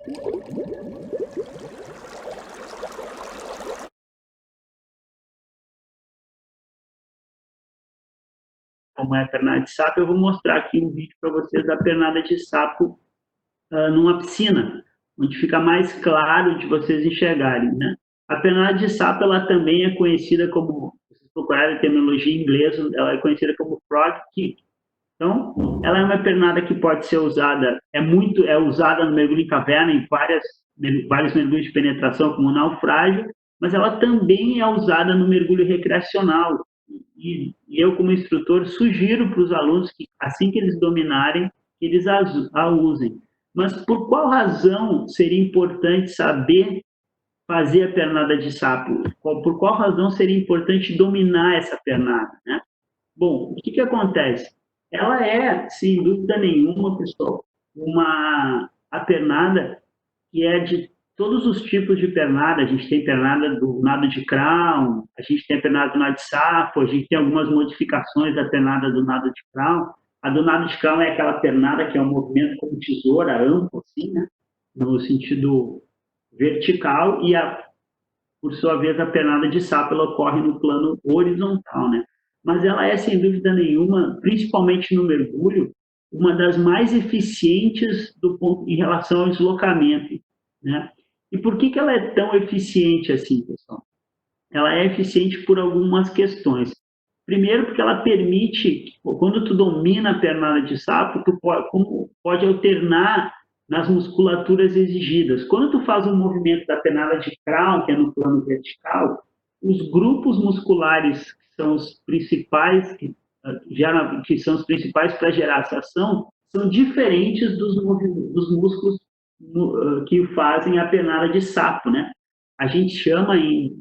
Como é a pernada de sapo, eu vou mostrar aqui um vídeo para vocês da pernada de sapo numa piscina, onde fica mais claro de vocês enxergarem, né? A pernada de sapo, ela também é conhecida como, se vocês procurarem a terminologia em inglês, ela é conhecida como frog kick. Então, ela é uma pernada que pode ser usada, é usada no mergulho em caverna, em vários mergulhos de penetração, como naufrágio, mas ela também é usada no mergulho recreacional. E eu, como instrutor, sugiro para os alunos que, assim que eles dominarem, que eles a usem. Mas por qual razão seria importante saber fazer a pernada de sapo? Por qual razão seria importante dominar essa pernada, né? Bom, o que que acontece? Ela é, sem dúvida nenhuma, pessoal, a pernada que é de todos os tipos de pernada. A gente tem pernada do nado de crown, a gente tem a pernada do nado de sapo, a gente tem algumas modificações da pernada do nado de crown. A do nado de crown é aquela pernada que é um movimento como tesoura, amplo, assim, né? No sentido vertical, e por sua vez, a pernada de sapo ela ocorre no plano horizontal, né? Mas ela é, sem dúvida nenhuma, principalmente no mergulho, uma das mais eficientes em relação ao deslocamento, né? E por que ela é tão eficiente assim, pessoal? Ela é eficiente por algumas questões. Primeiro, porque ela permite, quando tu domina a pernada de sapo, tu pode alternar nas musculaturas exigidas. Quando tu faz um movimento da pernada de crown, que é no plano vertical, os grupos musculares que são os principais, que são os principais para gerar essa ação, são diferentes dos músculos que fazem a pernada de sapo, né? A gente chama,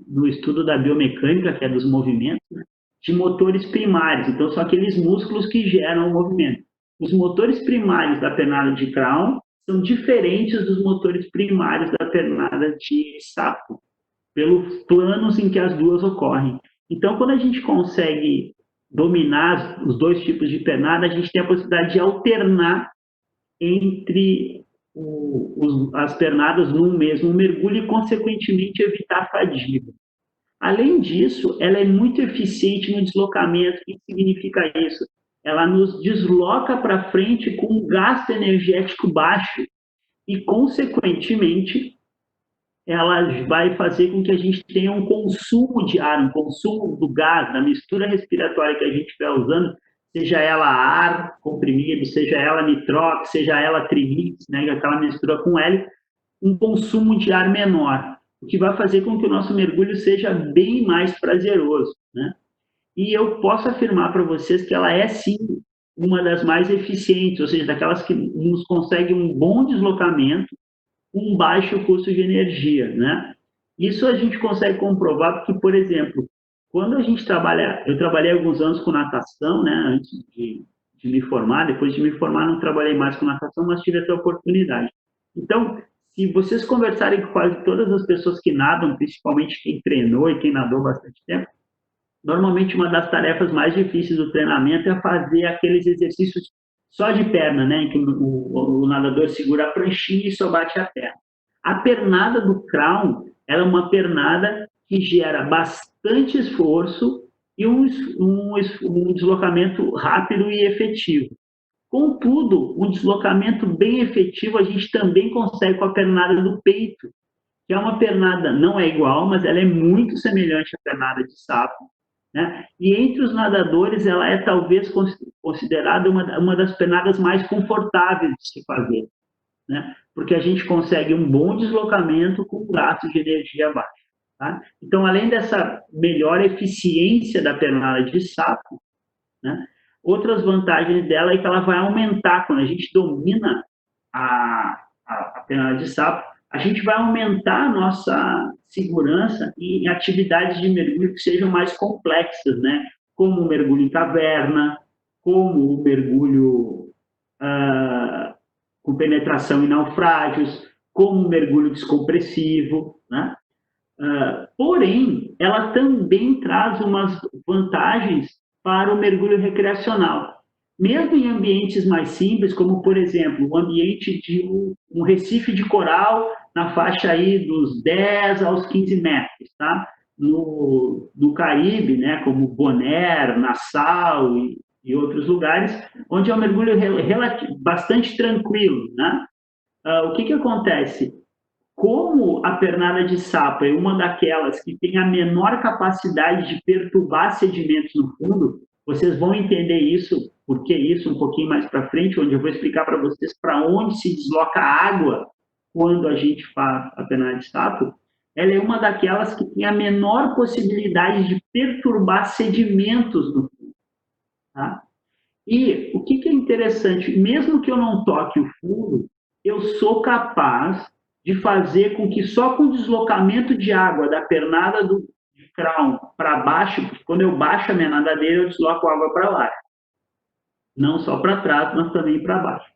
no estudo da biomecânica, que é dos movimentos, né, de motores primários. Então, são aqueles músculos que geram o movimento. Os motores primários da pernada de crown são diferentes dos motores primários da pernada de sapo, pelos planos em que as duas ocorrem. Então, quando a gente consegue dominar os dois tipos de pernada, a gente tem a possibilidade de alternar entre as pernadas num mesmo mergulho e, consequentemente, evitar fadiga. Além disso, ela é muito eficiente no deslocamento. O que significa isso? Ela nos desloca para frente com um gasto energético baixo e, consequentemente, ela vai fazer com que a gente tenha um consumo de ar, um consumo do gás, da mistura respiratória que a gente vai usando, seja ela ar comprimido, seja ela nitrox, seja ela trimix, né, aquela mistura com hélio, um consumo de ar menor, o que vai fazer com que o nosso mergulho seja bem mais prazeroso, né? E eu posso afirmar para vocês que ela é, sim, uma das mais eficientes, ou seja, daquelas que nos consegue um bom deslocamento, um baixo custo de energia, né? Isso a gente consegue comprovar porque, por exemplo, quando a gente trabalha, eu trabalhei alguns anos com natação, né, antes de me formar. Depois de me formar não trabalhei mais com natação, mas tive essa oportunidade. Então, se vocês conversarem com quase todas as pessoas que nadam, principalmente quem treinou e quem nadou bastante tempo, normalmente uma das tarefas mais difíceis do treinamento é fazer aqueles exercícios só de perna, né, em que o nadador segura a pranchinha e só bate a perna. A pernada do crown, ela é uma pernada que gera bastante esforço e um deslocamento rápido e efetivo. Contudo, um deslocamento bem efetivo a gente também consegue com a pernada do peito, que é uma pernada, não é igual, mas ela é muito semelhante à pernada de sapo, né? E entre os nadadores, ela é talvez considerada uma das pernadas mais confortáveis de se fazer, né? Porque a gente consegue um bom deslocamento com gasto de energia baixo. Tá? Então, além dessa melhor eficiência da pernada de sapo, né, outras vantagens dela é que ela vai aumentar, quando a gente domina a pernada de sapo, a gente vai aumentar a nossa segurança em atividades de mergulho que sejam mais complexas, né? Como o mergulho em caverna, como o mergulho com penetração em naufrágios, como o mergulho descompressivo, né? Porém, ela também traz umas vantagens para o mergulho recreacional. mesmo em ambientes mais simples, como, por exemplo, o ambiente de um recife de coral na faixa aí dos 10 aos 15 metros, tá? No Caribe, né, como Bonaire, Nassau e outros lugares, onde é um mergulho bastante tranquilo, né? O que acontece? Como a pernada de sapo é uma daquelas que tem a menor capacidade de perturbar sedimentos no fundo, vocês vão entender isso, por que isso, um pouquinho mais para frente, onde eu vou explicar para vocês para onde se desloca a água quando a gente faz a pernada de sapo. Ela é uma daquelas que tem a menor possibilidade de perturbar sedimentos no fundo. Tá? E o que é interessante, mesmo que eu não toque o fundo, eu sou capaz de fazer com que só com o deslocamento de água da pernada de crown para baixo, porque quando eu baixo a minha nadadeira, eu desloco a água para lá. Não só para trás, mas também para baixo.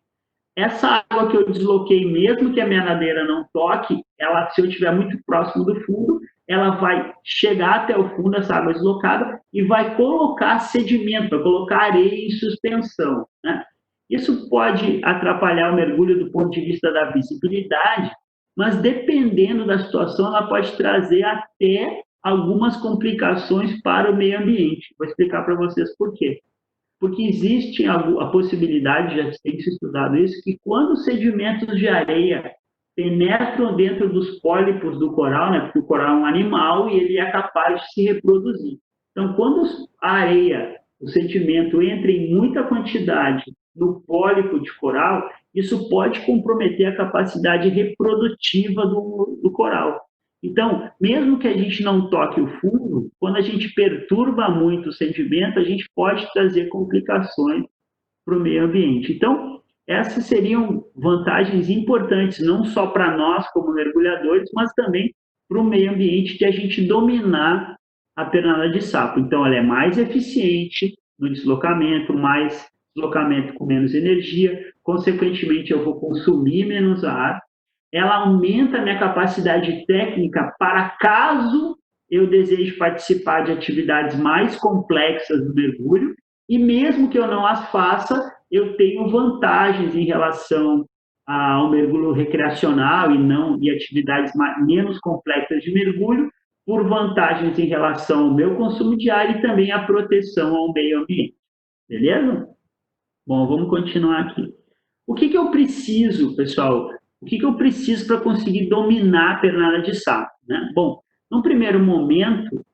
Essa água que eu desloquei, mesmo que a minha nadadeira não toque, ela, se eu estiver muito próximo do fundo, ela vai chegar até o fundo, essa água deslocada, e vai colocar sedimento, vai colocar areia em suspensão. Né? Isso pode atrapalhar o mergulho do ponto de vista da visibilidade, mas dependendo da situação, ela pode trazer até algumas complicações para o meio ambiente. Vou explicar para vocês por quê. Porque existe a possibilidade, já tem se estudado isso, que quando os sedimentos de areia penetram dentro dos pólipos do coral, né, porque o coral é um animal e ele é capaz de se reproduzir. Então, quando a areia, o sedimento entra em muita quantidade no pólipo de coral, isso pode comprometer a capacidade reprodutiva do coral. Então, mesmo que a gente não toque o fundo, quando a gente perturba muito o sedimento, a gente pode trazer complicações para o meio ambiente. Então, essas seriam vantagens importantes, não só para nós como mergulhadores, mas também para o meio ambiente, de a gente dominar a pernada de sapo. Então, ela é mais eficiente no deslocamento, mais deslocamento com menos energia, consequentemente, eu vou consumir menos ar, ela aumenta a minha capacidade técnica para caso eu deseje participar de atividades mais complexas do mergulho, e mesmo que eu não as faça, eu tenho vantagens em relação ao mergulho recreacional e atividades menos complexas de mergulho, por vantagens em relação ao meu consumo de ar e também a proteção ao meio ambiente. Beleza? Bom, vamos continuar aqui. O que eu preciso, pessoal? O que eu preciso para conseguir dominar a pernada de sapo? Né? Bom, num primeiro momento,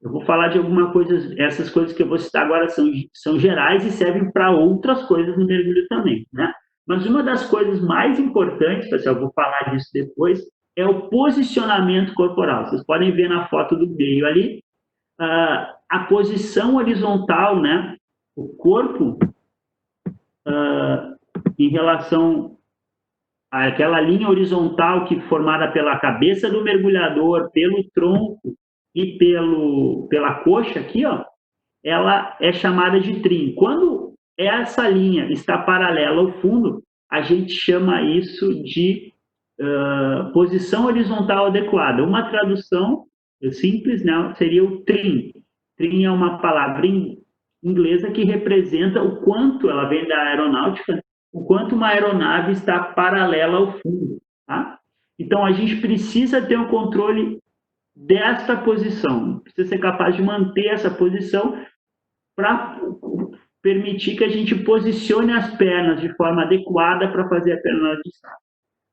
eu vou falar de alguma coisa, essas coisas que eu vou citar agora são gerais e servem para outras coisas no mergulho também, né? Mas uma das coisas mais importantes, pessoal, eu vou falar disso depois, é o posicionamento corporal. Vocês podem ver na foto do meio ali, a posição horizontal, né? O corpo em relação àquela linha horizontal que formada pela cabeça do mergulhador, pelo tronco e pela coxa aqui, ó, ela é chamada de trim. Quando essa linha está paralela ao fundo, a gente chama isso de posição horizontal adequada. Uma tradução simples, né, seria o trim. Trim é uma palavra inglesa que representa o quanto, ela vem da aeronáutica, o quanto uma aeronave está paralela ao fundo. Tá? Então, a gente precisa ter um controle desta posição, precisa ser capaz de manter essa posição para permitir que a gente posicione as pernas de forma adequada para fazer a pernada de sapo.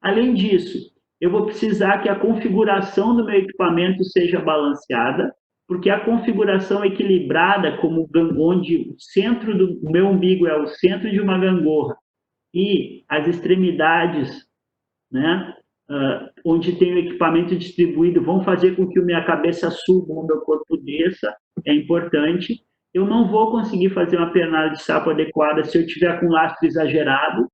Além disso, eu vou precisar que a configuração do meu equipamento seja balanceada, porque a configuração equilibrada, como onde o centro do meu umbigo é o centro de uma gangorra e as extremidades, né, onde tem o equipamento distribuído, vão fazer com que a minha cabeça suba, o meu corpo desça, é importante. Eu não vou conseguir fazer uma pernada de sapo adequada se eu tiver com lastro exagerado,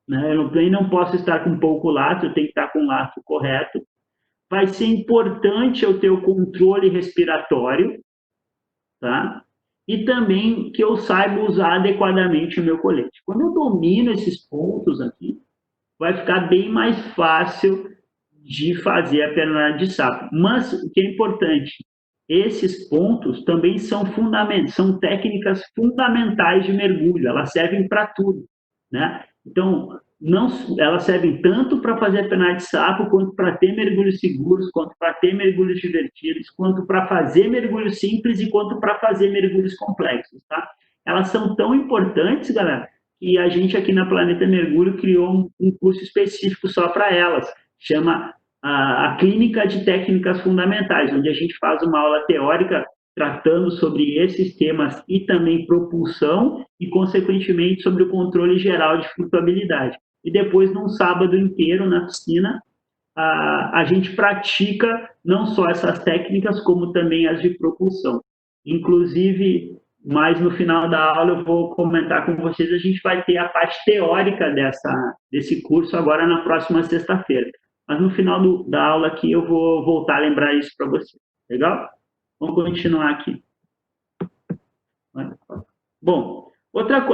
né? Eu não posso estar com pouco lastro, eu tenho que estar com o lastro correto. Vai ser importante eu ter o controle respiratório, tá? E também que eu saiba usar adequadamente o meu colete. Quando eu domino esses pontos aqui, vai ficar bem mais fácil de fazer a pernada de sapo. Mas o que é importante, esses pontos também são são técnicas fundamentais de mergulho, elas servem para tudo, né? Então, não, elas servem tanto para fazer penal de sapo, quanto para ter mergulhos seguros, quanto para ter mergulhos divertidos, quanto para fazer mergulhos simples e quanto para fazer mergulhos complexos, tá? Elas são tão importantes, galera, que a gente aqui na Planeta Mergulho criou um curso específico só para elas, chama a Clínica de Técnicas Fundamentais, onde a gente faz uma aula teórica tratando sobre esses temas e também propulsão e, consequentemente, sobre o controle geral de flutuabilidade. E depois, num sábado inteiro na piscina, a gente pratica não só essas técnicas, como também as de propulsão. Inclusive, mais no final da aula eu vou comentar com vocês, a gente vai ter a parte teórica desse curso agora na próxima sexta-feira. Mas no final da aula aqui eu vou voltar a lembrar isso para vocês. Legal? Vamos continuar aqui. Bom,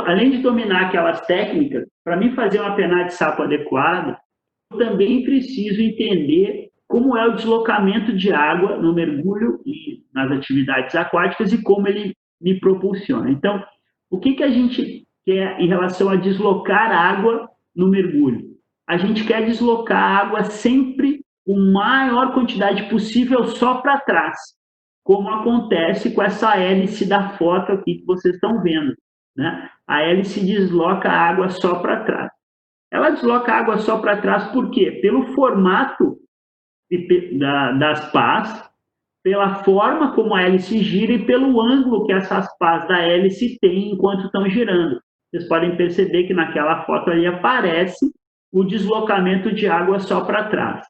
além de dominar aquelas técnicas, para mim fazer uma penada de sapo adequada, eu também preciso entender como é o deslocamento de água no mergulho e nas atividades aquáticas e como ele me propulsiona. Então, o que a gente quer em relação a deslocar água no mergulho? A gente quer deslocar a água sempre com maior quantidade possível só para trás, como acontece com essa hélice da foto aqui que vocês estão vendo, né? A hélice desloca a água só para trás. Ela desloca a água só para trás por quê? Pelo formato das pás, pela forma como a hélice gira e pelo ângulo que essas pás da hélice têm enquanto estão girando. Vocês podem perceber que naquela foto ali aparece o deslocamento de água só para trás.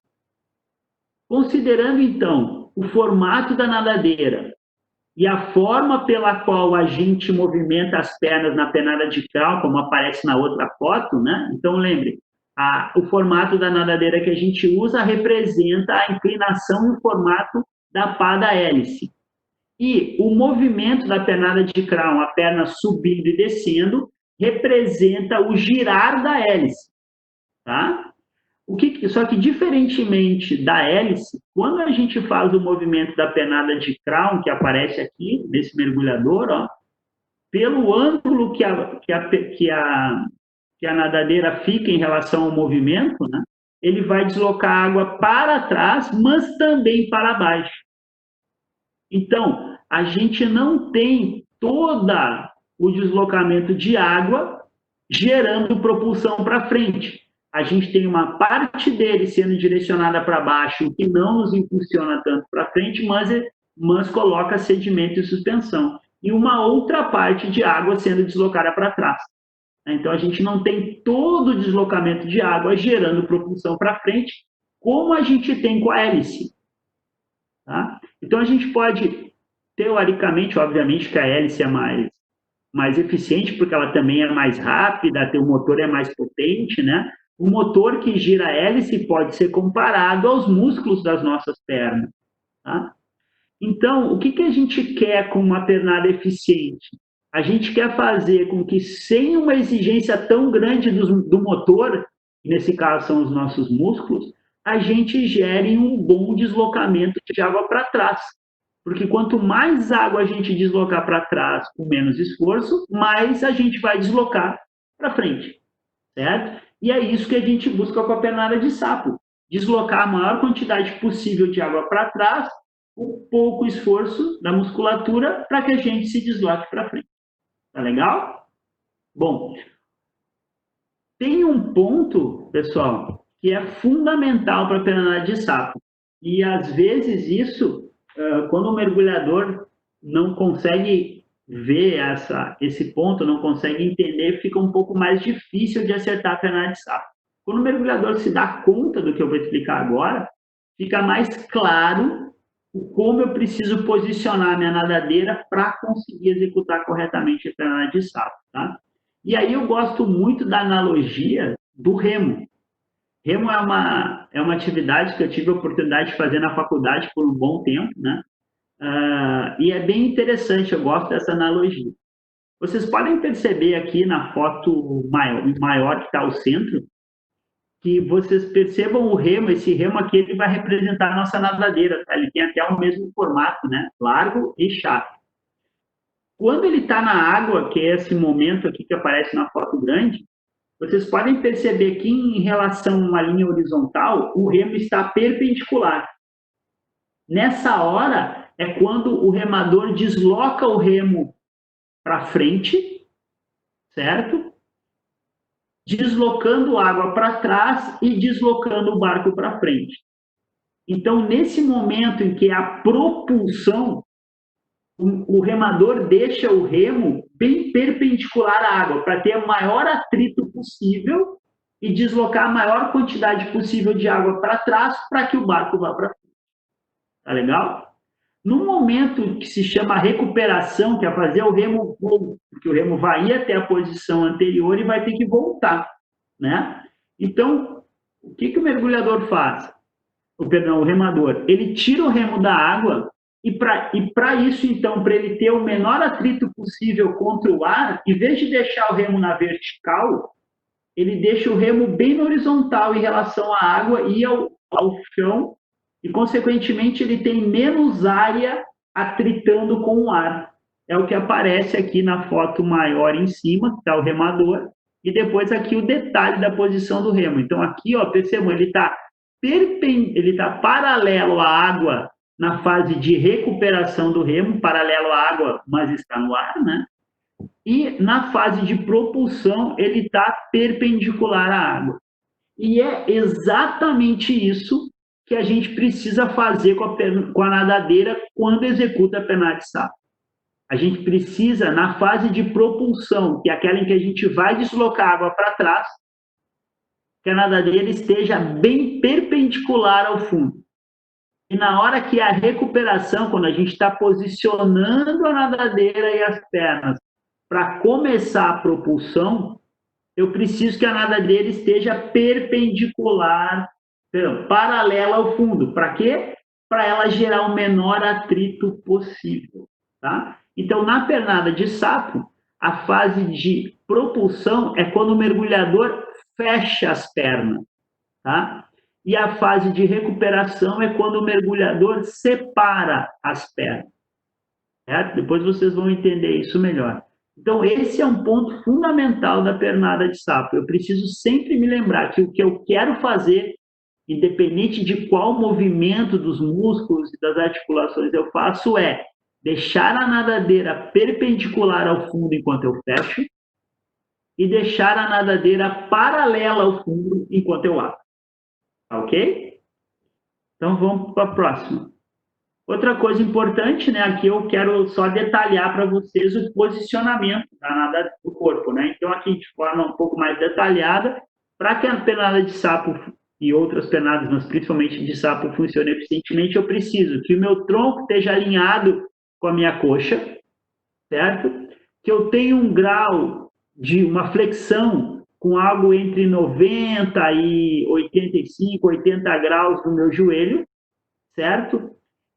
Considerando, então, o formato da nadadeira e a forma pela qual a gente movimenta as pernas na penada de crawl, como aparece na outra foto, né? Então, lembre, o formato da nadadeira que a gente usa representa a inclinação e o formato da pá da hélice. E o movimento da penada de crawl, a perna subindo e descendo, representa o girar da hélice, tá? Só que, diferentemente da hélice, quando a gente faz o movimento da penada de crown, que aparece aqui, nesse mergulhador, ó, pelo ângulo que a nadadeira fica em relação ao movimento, né, ele vai deslocar a água para trás, mas também para baixo. Então, a gente não tem todo o deslocamento de água gerando propulsão para frente. A gente tem uma parte dele sendo direcionada para baixo, o que não nos impulsiona tanto para frente, mas coloca sedimento e suspensão. E uma outra parte de água sendo deslocada para trás. Então, a gente não tem todo o deslocamento de água gerando propulsão para frente, como a gente tem com a hélice. Tá? Então, a gente pode, teoricamente, obviamente, que a hélice é mais eficiente, porque ela também é mais rápida, o motor é mais potente, né? O motor que gira a hélice pode ser comparado aos músculos das nossas pernas. Tá? Então, o que a gente quer com uma pernada eficiente? A gente quer fazer com que, sem uma exigência tão grande do motor, nesse caso são os nossos músculos, a gente gere um bom deslocamento de água para trás. Porque quanto mais água a gente deslocar para trás com menos esforço, mais a gente vai deslocar para frente, certo? E é isso que a gente busca com a pernada de sapo, deslocar a maior quantidade possível de água para trás, com pouco esforço da musculatura, para que a gente se desloque para frente. Tá legal? Bom, tem um ponto, pessoal, que é fundamental para a pernada de sapo. E, às vezes, isso, quando o mergulhador não consegue ver esse ponto, não consegue entender, fica um pouco mais difícil de acertar a pernada de sapo. Quando o mergulhador se dá conta do que eu vou explicar agora, fica mais claro como eu preciso posicionar a minha nadadeira para conseguir executar corretamente a pernada de sapo, tá? E aí eu gosto muito da analogia do remo. Remo é uma atividade que eu tive a oportunidade de fazer na faculdade por um bom tempo, né? E é bem interessante, eu gosto dessa analogia. Vocês podem perceber aqui na foto maior que está ao centro, que vocês percebam o remo, esse remo aqui, ele vai representar a nossa nadadeira, tá? Ele tem até o mesmo formato, né? Largo e chato. Quando ele está na água, que é esse momento aqui que aparece na foto grande, vocês podem perceber que em relação a uma linha horizontal, o remo está perpendicular. Nessa hora é quando o remador desloca o remo para frente, certo? Deslocando água para trás e deslocando o barco para frente. Então, nesse momento em que a propulsão, o remador deixa o remo bem perpendicular à água, para ter o maior atrito possível e deslocar a maior quantidade possível de água para trás para que o barco vá para frente. Tá legal? No momento que se chama recuperação, que é fazer o remo, porque o remo vai ir até a posição anterior e vai ter que voltar, né? Então, o que o mergulhador faz? O remador, ele tira o remo da água e para isso, então, para ele ter o menor atrito possível contra o ar, em vez de deixar o remo na vertical, ele deixa o remo bem na horizontal em relação à água e ao chão, e, consequentemente, ele tem menos área atritando com o ar. É o que aparece aqui na foto maior em cima, que está o remador, e depois aqui o detalhe da posição do remo. Então, aqui, ó, percebam, ele está paralelo à água na fase de recuperação do remo, paralelo à água, mas está no ar, né? E na fase de propulsão, ele está perpendicular à água. E é exatamente isso que a gente precisa fazer com a nadadeira quando executa a pernada de sapo. A gente precisa, na fase de propulsão, que é aquela em que a gente vai deslocar a água para trás, que a nadadeira esteja bem perpendicular ao fundo. E na hora que a recuperação, quando a gente está posicionando a nadadeira e as pernas para começar a propulsão, eu preciso que a nadadeira esteja perpendicular, paralela ao fundo. Para quê? Para ela gerar o menor atrito possível. Tá? Então, na pernada de sapo, a fase de propulsão é quando o mergulhador fecha as pernas. Tá? E a fase de recuperação é quando o mergulhador separa as pernas. Certo? Depois vocês vão entender isso melhor. Então, esse é um ponto fundamental da pernada de sapo. Eu preciso sempre me lembrar que o que eu quero fazer, independente de qual movimento dos músculos e das articulações eu faço, é deixar a nadadeira perpendicular ao fundo enquanto eu fecho e deixar a nadadeira paralela ao fundo enquanto eu abro. Ok? Então, vamos para a próxima. Outra coisa importante, né, aqui eu quero só detalhar para vocês o posicionamento da nada do corpo, né? Então, aqui de forma um pouco mais detalhada, para que a pernada de sapo e outras pernadas, mas principalmente de sapo, funcione eficientemente, eu preciso que o meu tronco esteja alinhado com a minha coxa, certo? Que eu tenha um grau de uma flexão com algo entre 90 e 85, 80 graus no meu joelho, certo?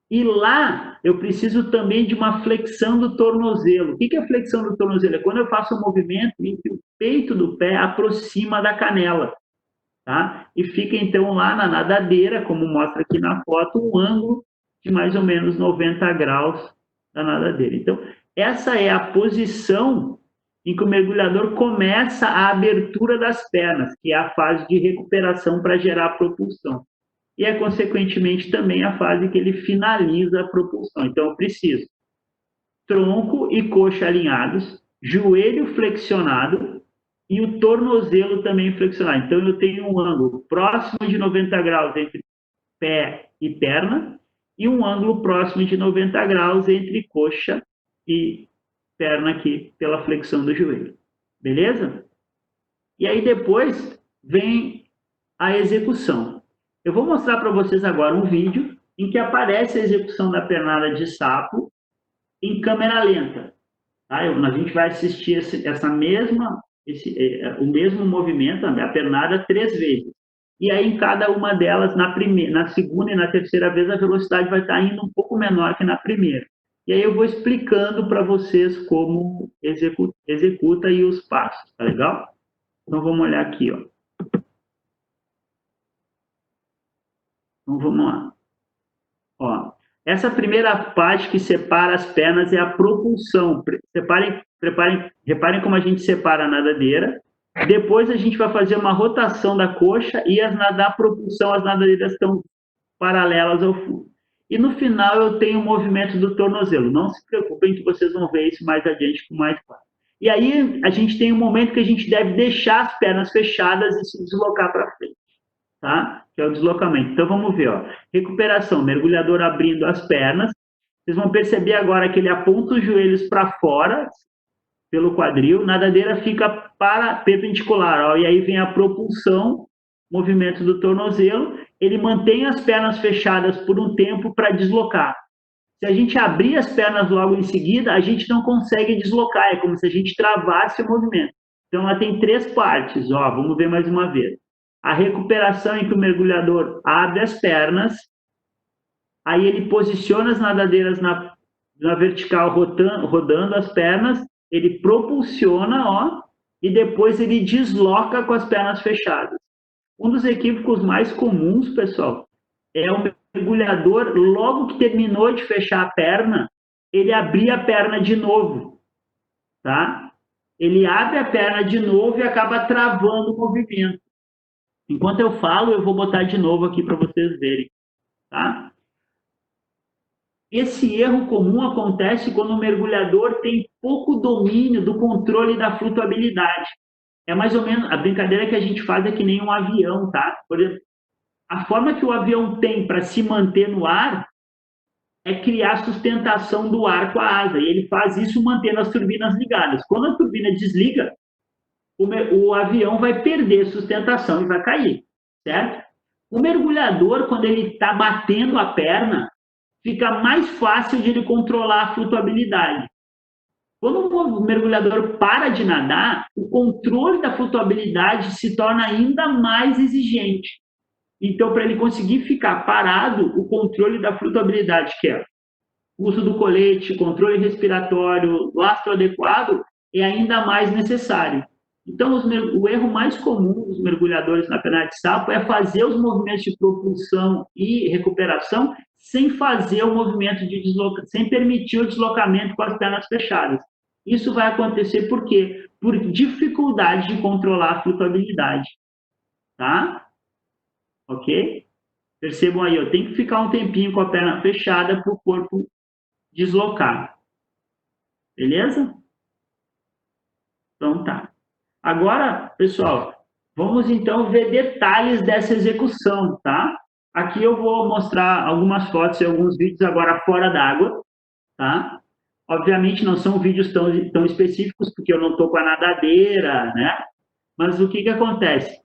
E lá eu preciso também de uma flexão do tornozelo. O que é flexão do tornozelo? É quando eu faço um movimento em que o peito do pé aproxima da canela. Tá? E fica então lá na nadadeira, como mostra aqui na foto, um ângulo de mais ou menos 90 graus da nadadeira. Então, essa é a posição em que o mergulhador começa a abertura das pernas, que é a fase de recuperação para gerar propulsão. E é, consequentemente, também a fase que ele finaliza a propulsão. Então, eu preciso tronco e coxa alinhados, joelho flexionado e o tornozelo também flexionado. Então, eu tenho um ângulo próximo de 90 graus entre pé e perna e um ângulo próximo de 90 graus entre coxa e perna aqui, pela flexão do joelho. Beleza? E aí, depois, vem a execução. Eu vou mostrar para vocês agora um vídeo em que aparece a execução da pernada de sapo em câmera lenta. Tá? A gente vai assistir o mesmo movimento, a pernada, 3 vezes. E aí, em cada uma delas, na segunda e na terceira vez, a velocidade vai estar indo um pouco menor que na primeira. E aí eu vou explicando para vocês como executa e os passos, tá legal? Então, vamos olhar aqui, ó. Então, vamos lá. Ó, essa primeira parte que separa as pernas é a propulsão. Reparem como a gente separa a nadadeira. Depois a gente vai fazer uma rotação da coxa e na propulsão as nadadeiras estão paralelas ao fundo. E no final eu tenho o movimento do tornozelo. Não se preocupem que vocês vão ver isso mais adiante com mais claro. E aí a gente tem um momento que a gente deve deixar as pernas fechadas e se deslocar para frente, tá? Que é o deslocamento. Então vamos ver, ó. Recuperação, mergulhador abrindo as pernas. Vocês vão perceber agora que ele aponta os joelhos para fora, pelo quadril, nadadeira fica perpendicular, ó, e aí vem a propulsão, movimento do tornozelo, ele mantém as pernas fechadas por um tempo para deslocar. Se a gente abrir as pernas logo em seguida, a gente não consegue deslocar, é como se a gente travasse o movimento. Então, ela tem 3 partes, ó, vamos ver mais uma vez. A recuperação em que o mergulhador abre as pernas, aí ele posiciona as nadadeiras na vertical, rodando as pernas, ele propulsiona, ó, e depois ele desloca com as pernas fechadas. Um dos equívocos mais comuns, pessoal, é o mergulhador, logo que terminou de fechar a perna, ele abrir a perna de novo, tá? Ele abre a perna de novo e acaba travando o movimento. Enquanto eu falo, eu vou botar de novo aqui para vocês verem, tá? Esse erro comum acontece quando o mergulhador tem pouco domínio do controle da flutuabilidade. É mais ou menos, a brincadeira que a gente faz é que nem um avião, tá? Por exemplo, a forma que o avião tem para se manter no ar é criar sustentação do ar com a asa, e ele faz isso mantendo as turbinas ligadas. Quando a turbina desliga, o avião vai perder sustentação e vai cair, certo? O mergulhador, quando ele está batendo a perna, fica mais fácil de ele controlar a flutuabilidade. Quando o mergulhador para de nadar, o controle da flutuabilidade se torna ainda mais exigente. Então, para ele conseguir ficar parado, o controle da flutuabilidade, que é o uso do colete, controle respiratório, lastro adequado, é ainda mais necessário. Então, o erro mais comum dos mergulhadores na perna de sapo é fazer os movimentos de propulsão e recuperação sem fazer o movimento de deslocamento, sem permitir o deslocamento com as pernas fechadas. Isso vai acontecer por quê? Por dificuldade de controlar a flutuabilidade, tá? Ok? Percebam aí, tem que ficar um tempinho com a perna fechada para o corpo deslocar. Beleza? Então tá. Agora, pessoal, vamos então ver detalhes dessa execução, tá? Aqui eu vou mostrar algumas fotos e alguns vídeos agora fora d'água, tá? Obviamente não são vídeos tão específicos, porque eu não estou com a nadadeira, né? Mas o que acontece?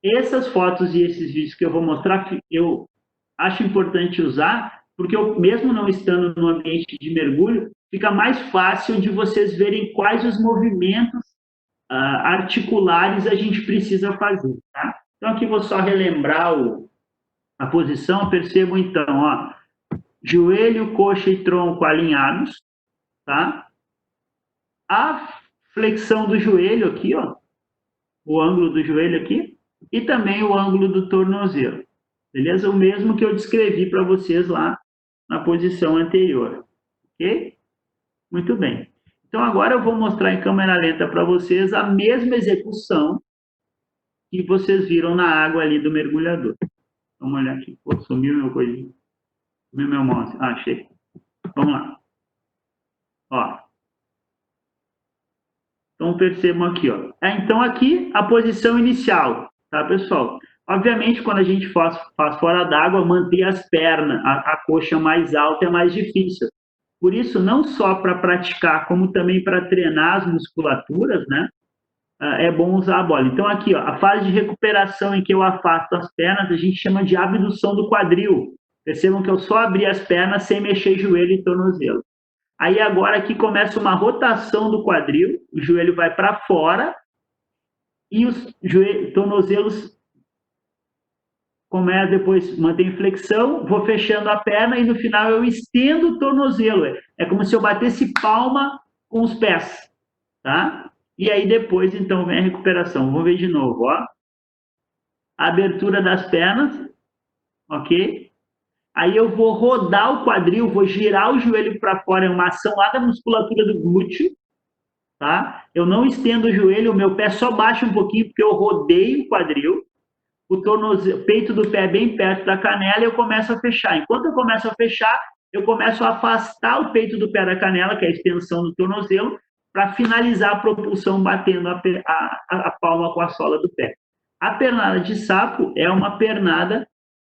Essas fotos e esses vídeos que eu vou mostrar, eu acho importante usar, porque eu, mesmo não estando no ambiente de mergulho, fica mais fácil de vocês verem quais os movimentos articulares a gente precisa fazer, tá? Então, aqui vou só relembrar a posição, percebam então, ó, joelho, coxa e tronco alinhados, tá? A flexão do joelho aqui, ó, o ângulo do joelho aqui, e também o ângulo do tornozelo, beleza? O mesmo que eu descrevi para vocês lá na posição anterior, ok? Muito bem. Então, agora eu vou mostrar em câmera lenta para vocês a mesma execução que vocês viram na água ali do mergulhador. Vamos olhar aqui. Pô, sumiu meu coisinho. Sumiu meu mouse. Ah, achei. Vamos lá. Ó. Então, percebam aqui, ó. Então, aqui, a posição inicial, tá, pessoal? Obviamente, quando a gente faz fora d'água, manter as pernas, a coxa mais alta é mais difícil. Por isso, não só para praticar, como também para treinar as musculaturas, né? É bom usar a bola. Então, aqui, ó, a fase de recuperação em que eu afasto as pernas, a gente chama de abdução do quadril. Percebam que eu só abri as pernas sem mexer joelho e tornozelo. Aí, agora, aqui começa uma rotação do quadril, o joelho vai para fora e os tornozelos começam, depois mantém flexão, vou fechando a perna e no final eu estendo o tornozelo. É como se eu batesse palma com os pés, tá? E aí depois, então, vem a recuperação. Vamos ver de novo, ó. A abertura das pernas, ok? Aí eu vou rodar o quadril, vou girar o joelho para fora, é uma ação lá da musculatura do glúteo, tá? Eu não estendo o joelho, o meu pé só baixa um pouquinho, porque eu rodei o quadril, o tornozelo, peito do pé bem perto da canela e eu começo a fechar. Enquanto eu começo a fechar, eu começo a afastar o peito do pé da canela, que é a extensão do tornozelo, para finalizar a propulsão batendo a palma com a sola do pé. A pernada de sapo é uma pernada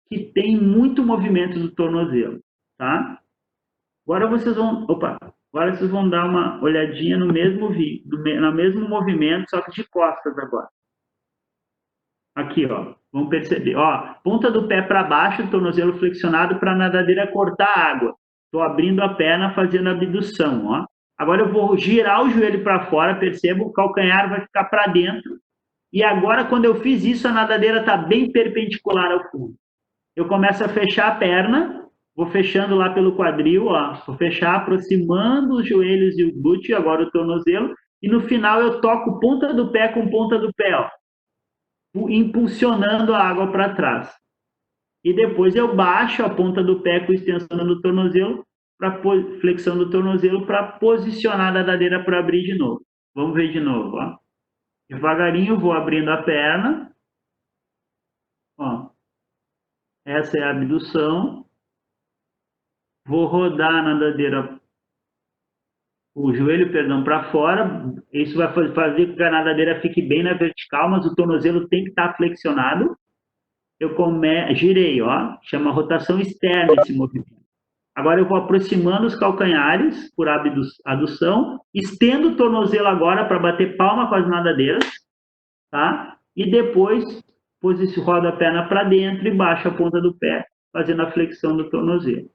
que tem muito movimento do tornozelo, tá? Agora vocês vão, agora vocês vão dar uma olhadinha no mesmo vídeo, no mesmo movimento, só que de costas agora. Aqui, ó, vamos perceber, ó, ponta do pé para baixo, tornozelo flexionado para a nadadeira cortar a água. Estou abrindo a perna, fazendo a abdução, ó. Agora eu vou girar o joelho para fora, perceba, o calcanhar vai ficar para dentro. E agora, quando eu fiz isso, a nadadeira está bem perpendicular ao fundo. Eu começo a fechar a perna, vou fechando lá pelo quadril, ó, vou fechar aproximando os joelhos e o glúteo, agora o tornozelo, e no final eu toco ponta do pé com ponta do pé, ó, impulsionando a água para trás. E depois eu baixo a ponta do pé com extensão do tornozelo, para flexão do tornozelo, para posicionar a nadadeira para abrir de novo. Vamos ver de novo, ó. Devagarinho vou abrindo a perna, ó. Essa é a abdução. Vou rodar a nadadeira, o joelho, perdão, para fora. Isso vai fazer com que a nadadeira fique bem na vertical, mas o tornozelo tem que estar flexionado. Eu girei, ó, chama rotação externa esse movimento. Agora eu vou aproximando os calcanhares por adução, estendo o tornozelo agora para bater palma com as nadadeiras, tá? E depois roda a perna para dentro e baixa a ponta do pé, fazendo a flexão do tornozelo,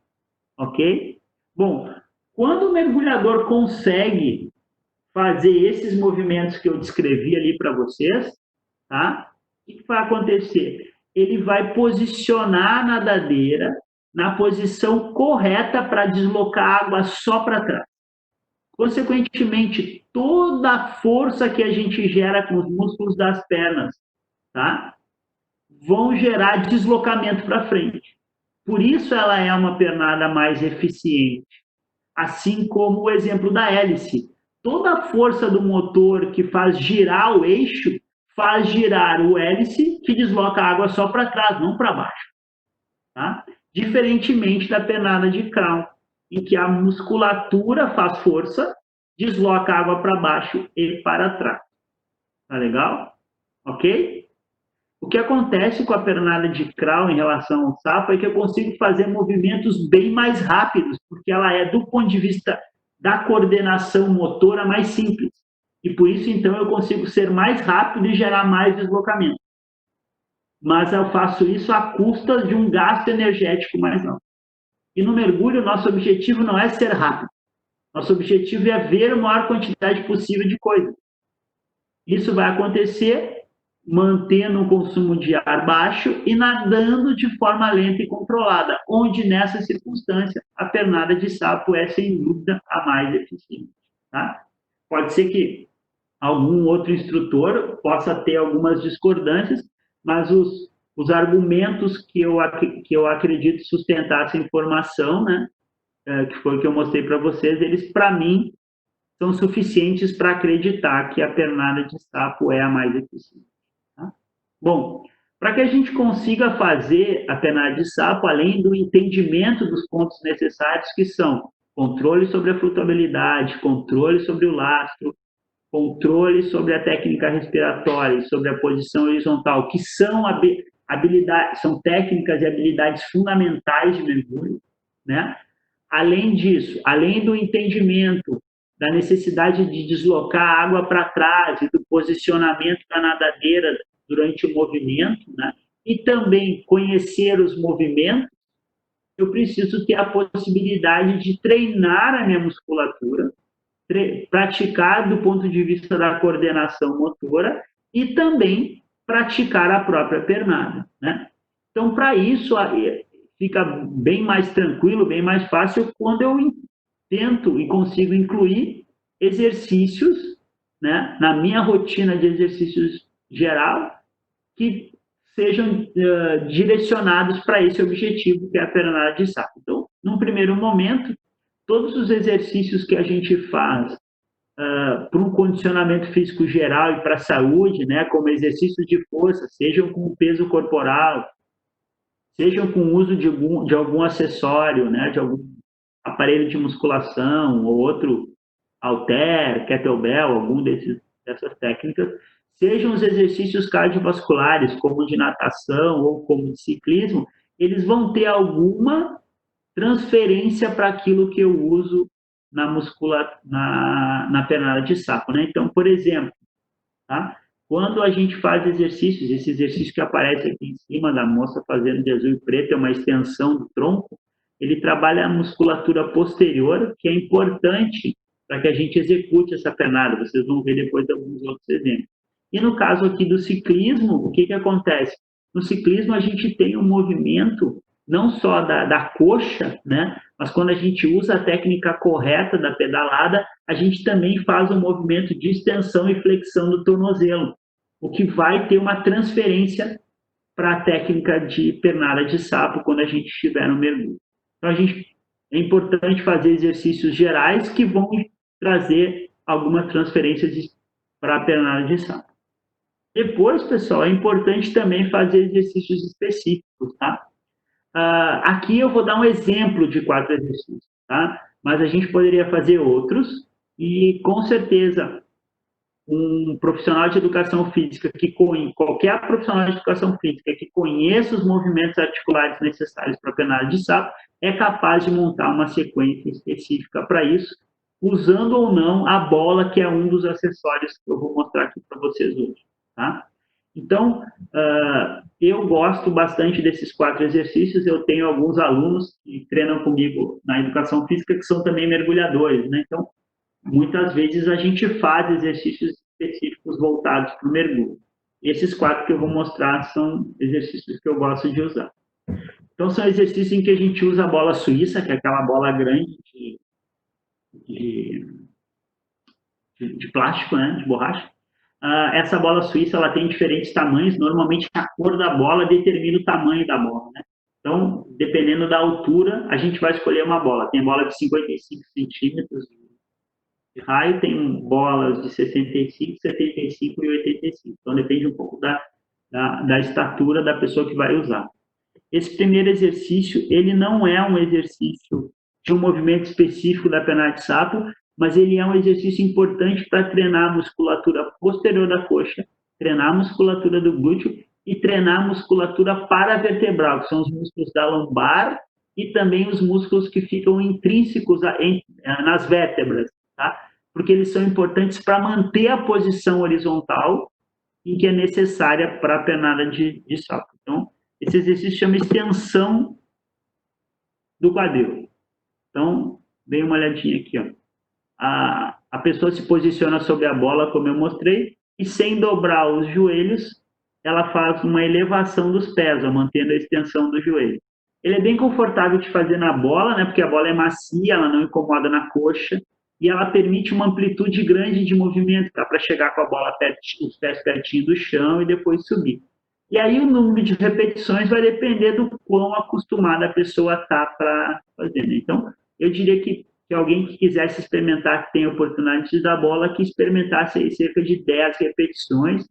ok? Bom, quando o mergulhador consegue fazer esses movimentos que eu descrevi ali para vocês, tá? O que vai acontecer? Ele vai posicionar a nadadeira na posição correta para deslocar a água só para trás. Consequentemente, toda a força que a gente gera com os músculos das pernas, tá? Vão gerar deslocamento para frente. Por isso ela é uma pernada mais eficiente. Assim como o exemplo da hélice. Toda a força do motor que faz girar o eixo faz girar o hélice, que desloca a água só para trás, não para baixo. Tá? Diferentemente da pernada de Crown, em que a musculatura faz força, desloca a água para baixo e para trás. Tá legal? Ok? O que acontece com a pernada de Crown em relação ao sapo é que eu consigo fazer movimentos bem mais rápidos, porque ela é, do ponto de vista da coordenação motora, mais simples. E por isso, então, eu consigo ser mais rápido e gerar mais deslocamento. Mas eu faço isso à custa de um gasto energético mais alto. E no mergulho, nosso objetivo não é ser rápido. Nosso objetivo é ver a maior quantidade possível de coisas. Isso vai acontecer mantendo o consumo de ar baixo e nadando de forma lenta e controlada, onde nessa circunstância a pernada de sapo é, sem dúvida, a mais eficiente. Tá? Pode ser que algum outro instrutor possa ter algumas discordâncias, mas os argumentos que eu acredito sustentar essa informação, né, que foi o que eu mostrei para vocês, eles, para mim, são suficientes para acreditar que a pernada de sapo é a mais eficiente. Tá? Bom, para que a gente consiga fazer a pernada de sapo, além do entendimento dos pontos necessários, que são controle sobre a flutuabilidade, controle sobre o lastro, controle sobre a técnica respiratória, sobre a posição horizontal, que são habilidades, são técnicas e habilidades fundamentais de mergulho, né? Além disso, além do entendimento da necessidade de deslocar a água para trás e do posicionamento da nadadeira durante o movimento, né? E também conhecer os movimentos, eu preciso ter a possibilidade de treinar a minha musculatura, praticar do ponto de vista da coordenação motora e também praticar a própria pernada, né? Então, para isso, fica bem mais tranquilo, bem mais fácil quando eu tento e consigo incluir exercícios, né, na minha rotina de exercícios geral, que sejam direcionados para esse objetivo, que é a pernada de sapo. Então, num primeiro momento, todos os exercícios que a gente faz para um condicionamento físico geral e para a saúde, né, como exercícios de força, sejam com peso corporal, sejam com o uso de algum acessório, né, de algum aparelho de musculação ou outro halter, kettlebell, dessas técnicas, sejam os exercícios cardiovasculares, como de natação ou como de ciclismo, eles vão ter alguma transferência para aquilo que eu uso na pernada de sapo, né? Então, por exemplo, tá? Quando a gente faz exercícios, esse exercício que aparece aqui em cima da moça fazendo de azul e preto é uma extensão do tronco, ele trabalha a musculatura posterior, que é importante para que a gente execute essa pernada. Vocês vão ver depois alguns outros exemplos. E no caso aqui do ciclismo, o que acontece? No ciclismo, a gente tem um movimento não só da coxa, né? Mas quando a gente usa a técnica correta da pedalada, a gente também faz um movimento de extensão e flexão do tornozelo, o que vai ter uma transferência para a técnica de pernada de sapo quando a gente estiver no mergulho. Então, é importante fazer exercícios gerais que vão trazer alguma transferência para a pernada de sapo. Depois, pessoal, é importante também fazer exercícios específicos, tá? Aqui eu vou dar um exemplo de 4 exercícios, tá? Mas a gente poderia fazer outros e, com certeza, um profissional de educação física, qualquer profissional de educação física que conheça os movimentos articulares necessários para a pernada de sapo, é capaz de montar uma sequência específica para isso, usando ou não a bola, que é um dos acessórios que eu vou mostrar aqui para vocês hoje, tá? Então, eu gosto bastante desses 4 exercícios. Eu tenho alguns alunos que treinam comigo na educação física que são também mergulhadores, né? Então, muitas vezes a gente faz exercícios específicos voltados para o mergulho. Esses 4 que eu vou mostrar são exercícios que eu gosto de usar. Então, são exercícios em que a gente usa a bola suíça, que é aquela bola grande de plástico, né, de borracha. Essa bola suíça ela tem diferentes tamanhos, normalmente a cor da bola determina o tamanho da bola, né? Então, dependendo da altura, a gente vai escolher uma bola. Tem bola de 55 centímetros de raio, tem bolas de 65, 75 e 85. Então, depende um pouco da estatura da pessoa que vai usar. Esse primeiro exercício, ele não é um exercício de um movimento específico da pernada de sapo, mas ele é um exercício importante para treinar a musculatura posterior da coxa, treinar a musculatura do glúteo e treinar a musculatura paravertebral, que são os músculos da lombar e também os músculos que ficam intrínsecos nas vértebras, tá? Porque eles são importantes para manter a posição horizontal em que é necessária para a pernada de sapo. Então, esse exercício chama extensão do quadril. Então, dê uma olhadinha aqui, ó. A pessoa se posiciona sobre a bola, como eu mostrei, e sem dobrar os joelhos, ela faz uma elevação dos pés, ó, mantendo a extensão do joelho. Ele é bem confortável de fazer na bola, né, porque a bola é macia, ela não incomoda na coxa, e ela permite uma amplitude grande de movimento, para chegar com a bola os pés pertinho do chão e depois subir. E aí o número de repetições vai depender do quão acostumada a pessoa está para fazer, né? Então, eu diria que alguém que quisesse experimentar, que tem a oportunidade da bola, que experimentasse aí cerca de 10 repetições,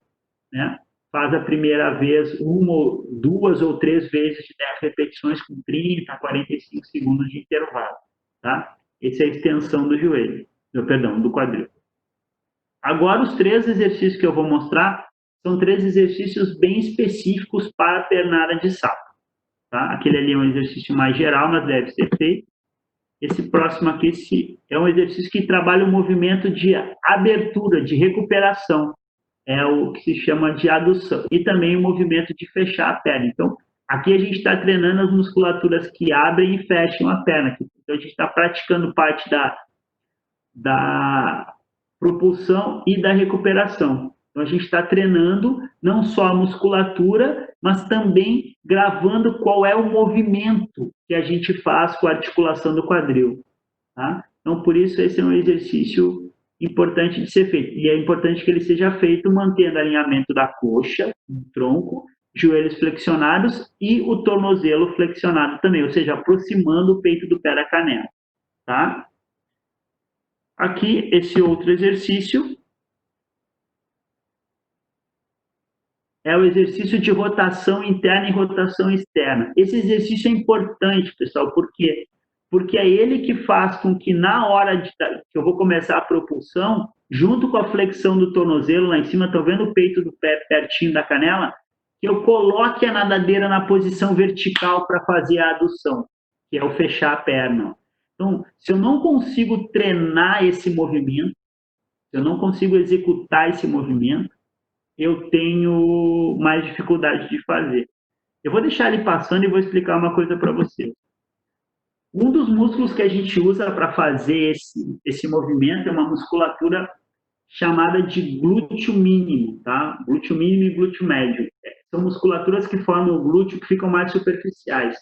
né? Faz a primeira vez 1, 2 ou 3 vezes de 10 repetições com 30 a 45 segundos de intervalo, tá? Essa é a extensão do joelho, do quadril. Agora, os 3 exercícios que eu vou mostrar são 3 exercícios bem específicos para a pernada de sapo, tá? Aquele ali é um exercício mais geral, mas deve ser feito. Esse próximo aqui é um exercício que trabalha o movimento de abertura, de recuperação. É o que se chama de adução. E também o movimento de fechar a perna. Então, aqui a gente está treinando as musculaturas que abrem e fecham a perna. Então, a gente está praticando parte da propulsão e da recuperação. Então, a gente está treinando não só a musculatura, mas também gravando qual é o movimento que a gente faz com a articulação do quadril, tá? Então, por isso, esse é um exercício importante de ser feito. E é importante que ele seja feito mantendo o alinhamento da coxa, do tronco, joelhos flexionados e o tornozelo flexionado também, ou seja, aproximando o peito do pé da canela, tá? Aqui, esse outro exercício é o exercício de rotação interna e rotação externa. Esse exercício é importante, pessoal, por quê? Porque é ele que faz com que na hora que eu vou começar a propulsão, junto com a flexão do tornozelo lá em cima, estou vendo o peito do pé pertinho da canela, que eu coloque a nadadeira na posição vertical para fazer a adução, que é o fechar a perna. Então, se eu não consigo treinar esse movimento, se eu não consigo executar esse movimento, eu tenho mais dificuldade de fazer. Eu vou deixar ele passando e vou explicar uma coisa para vocês. Um dos músculos que a gente usa para fazer esse movimento é uma musculatura chamada de glúteo mínimo, tá? Glúteo mínimo e glúteo médio. São musculaturas que formam o glúteo que ficam mais superficiais.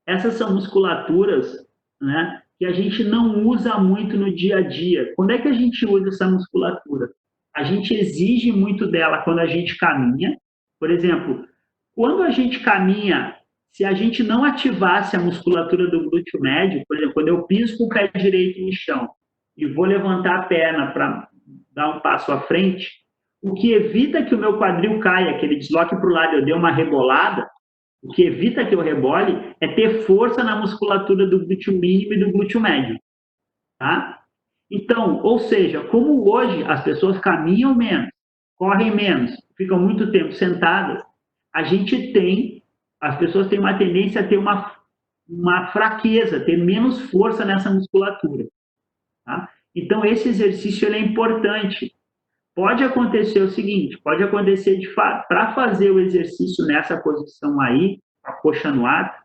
Essas são musculaturas, né, que a gente não usa muito no dia a dia. Quando é que a gente usa essa musculatura? A gente exige muito dela quando a gente caminha. Por exemplo, quando a gente caminha, se a gente não ativasse a musculatura do glúteo médio, por exemplo, quando eu piso com o pé direito no chão e vou levantar a perna para dar um passo à frente, o que evita que o meu quadril caia, que ele desloque para o lado e eu dê uma rebolada, o que evita que eu rebole é ter força na musculatura do glúteo mínimo e do glúteo médio, tá? Então, ou seja, como hoje as pessoas caminham menos, correm menos, ficam muito tempo sentadas, as pessoas têm uma tendência a ter uma fraqueza, ter menos força nessa musculatura, tá? Então, esse exercício ele é importante. Pode acontecer o seguinte, pode acontecer de fato, para fazer o exercício nessa posição aí, a coxa no ar,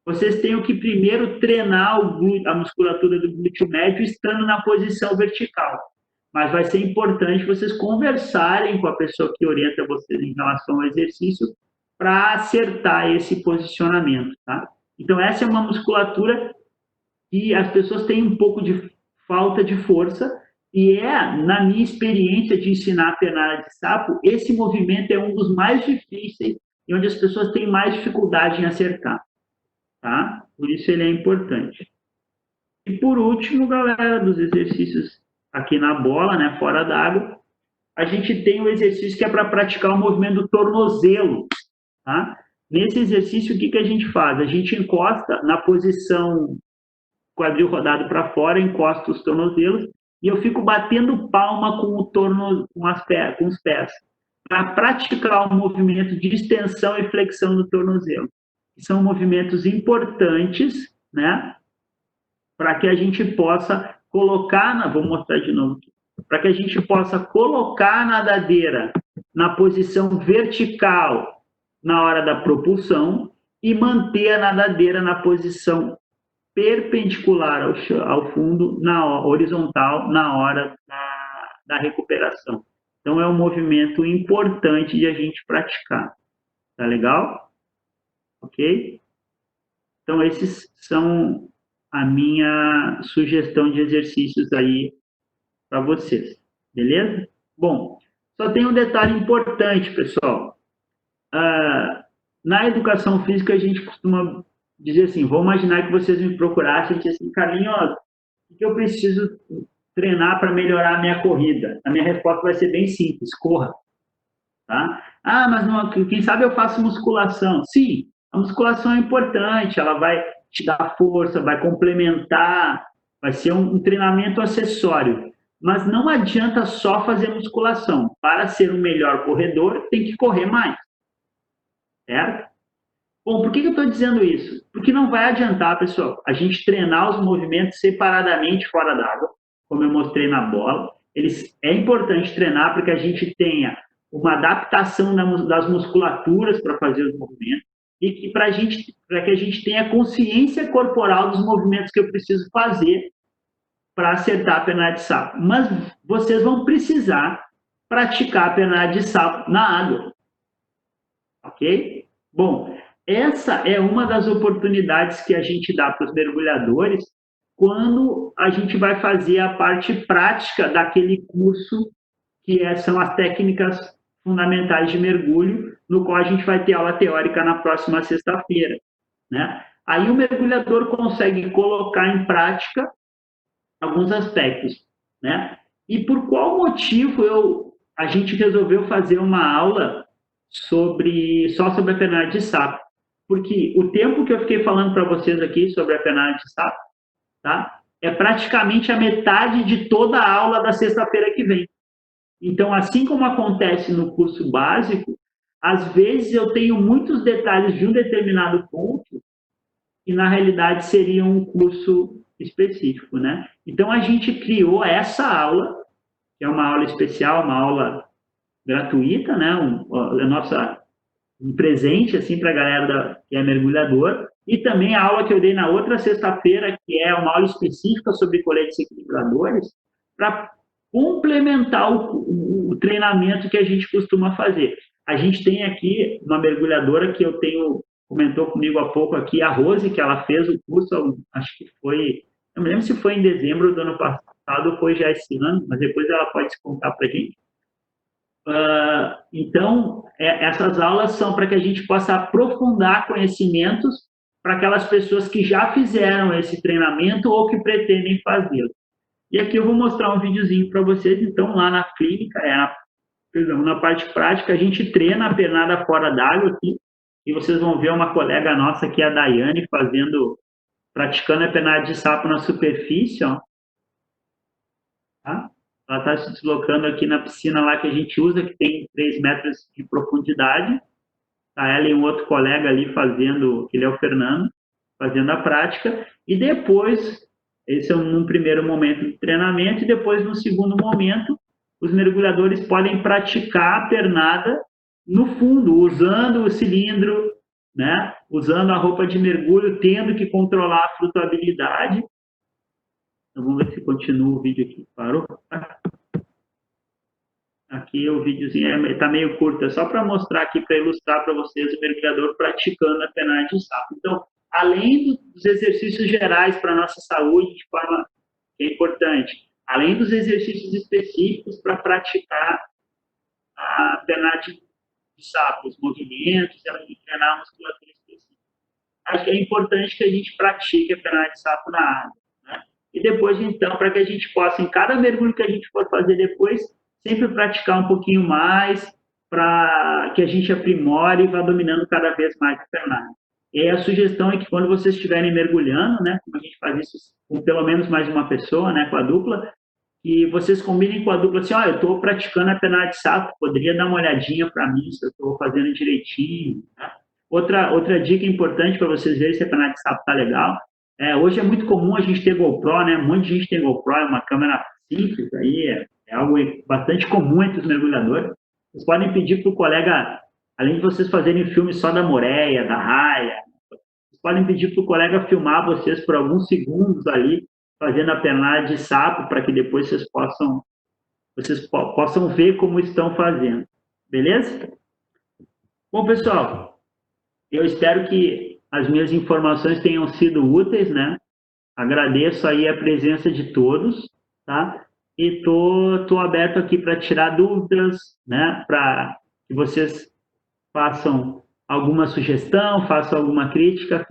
vocês têm que primeiro treinar a musculatura do glúteo médio estando na posição vertical. Mas vai ser importante vocês conversarem com a pessoa que orienta vocês em relação ao exercício para acertar esse posicionamento, tá? Então, essa é uma musculatura que as pessoas têm um pouco de falta de força e na minha experiência de ensinar a pernada de sapo, esse movimento é um dos mais difíceis e onde as pessoas têm mais dificuldade em acertar, tá? Por isso ele é importante. E por último, galera, dos exercícios aqui na bola, né, fora d'água, a gente tem o exercício que é para praticar o movimento do tornozelo, tá? Nesse exercício, o que a gente faz? A gente encosta na posição quadril rodado para fora, encosta os tornozelos e eu fico batendo palma com com os pés, para praticar o movimento de extensão e flexão do tornozelo. São movimentos importantes, né, para que a gente possa colocar, vou mostrar de novo aqui, para que a gente possa colocar a nadadeira na posição vertical na hora da propulsão e manter a nadadeira na posição perpendicular ao fundo, horizontal, na hora da recuperação. Então, é um movimento importante de a gente praticar. Tá legal? Ok? Então, esses são a minha sugestão de exercícios aí para vocês. Beleza? Bom, só tem um detalhe importante, pessoal. Na educação física, a gente costuma dizer assim, vou imaginar que vocês me procurassem e dissessem, Carlinhos, o que eu preciso treinar para melhorar a minha corrida? A minha resposta vai ser bem simples, corra. Tá? Ah, mas não, quem sabe eu faço musculação. Sim, a musculação é importante, ela vai te dar força, vai complementar, vai ser um treinamento acessório. Mas não adianta só fazer musculação. Para ser um melhor corredor, tem que correr mais. Certo? Bom, por que eu estou dizendo isso? Porque não vai adiantar, pessoal, a gente treinar os movimentos separadamente fora d'água, como eu mostrei na bola. É importante treinar para que a gente tenha uma adaptação das musculaturas para fazer os movimentos e para que a gente tenha consciência corporal dos movimentos que eu preciso fazer para acertar a pernada de sapo. Mas vocês vão precisar praticar a pernada de sapo na água. Ok? Bom, essa é uma das oportunidades que a gente dá para os mergulhadores quando a gente vai fazer a parte prática daquele curso que são as técnicas fundamentais de mergulho, no qual a gente vai ter aula teórica na próxima sexta-feira, né? Aí o mergulhador consegue colocar em prática alguns aspectos, né? E por qual motivo a gente resolveu fazer uma aula só sobre a pernada de sapo? Porque o tempo que eu fiquei falando para vocês aqui sobre a pernada de sapo, tá? É praticamente a metade de toda a aula da sexta-feira que vem. Então, assim como acontece no curso básico, às vezes eu tenho muitos detalhes de um determinado ponto que, na realidade, seria um curso específico, né? Então, a gente criou essa aula, que é uma aula especial, uma aula gratuita, né? Um presente, assim, para a galera que é mergulhador, e também a aula que eu dei na outra sexta-feira, que é uma aula específica sobre coletes equilibradores, para complementar o treinamento que a gente costuma fazer. A gente tem aqui uma mergulhadora que comentou comigo há pouco aqui, a Rose, que ela fez o curso, acho que foi, não me lembro se foi em dezembro do ano passado ou foi já esse ano, mas depois ela pode contar para a gente. Então, essas aulas são para que a gente possa aprofundar conhecimentos para aquelas pessoas que já fizeram esse treinamento ou que pretendem fazê-lo. E aqui eu vou mostrar um videozinho para vocês. Então, lá na clínica, na parte prática, a gente treina a pernada fora d'água aqui. E vocês vão ver uma colega nossa aqui, a Daiane, praticando a pernada de sapo na superfície, ó. Tá? Ela está se deslocando aqui na piscina lá que a gente usa, que tem 3 metros de profundidade. Tá ela e um outro colega ali fazendo, que ele é o Fernando, fazendo a prática. E depois, esse é um primeiro momento de treinamento, e depois, no segundo momento, os mergulhadores podem praticar a pernada no fundo, usando o cilindro, né? Usando a roupa de mergulho, tendo que controlar a flutuabilidade. Então, vamos ver se continua o vídeo aqui. Parou? Aqui o videozinho está meio curto, é só para mostrar aqui, para ilustrar para vocês o mergulhador praticando a pernada de sapo. Então, além dos exercícios gerais para a nossa saúde, de forma que é importante, além dos exercícios específicos para praticar a pernada de sapo, os movimentos, e treinar a musculatura específica. Acho que é importante que a gente pratique a pernada de sapo na água, né? E depois, então, para que a gente possa, em cada mergulho que a gente for fazer depois, sempre praticar um pouquinho mais, para que a gente aprimore e vá dominando cada vez mais a pernada. E a sugestão é que quando vocês estiverem mergulhando, né, como a gente faz isso com pelo menos mais uma pessoa, né, com a dupla, que vocês combinem com a dupla assim, eu estou praticando a pernada de sapo, poderia dar uma olhadinha para mim se eu estou fazendo direitinho, né? Outra dica importante para vocês verem se a pernada de sapo está legal, hoje é muito comum a gente ter GoPro, né? Um monte de gente tem GoPro, é uma câmera simples, aí é algo bastante comum entre os mergulhadores. Vocês podem pedir para o colega, além de vocês fazerem filme só da moreia, da raia, vocês podem pedir para o colega filmar vocês por alguns segundos ali, fazendo a pernada de sapo, para que depois vocês possam ver como estão fazendo. Beleza? Bom, pessoal, eu espero que as minhas informações tenham sido úteis, né? Agradeço aí a presença de todos, tá? E tô aberto aqui para tirar dúvidas, né? Para que vocês façam alguma sugestão, façam alguma crítica.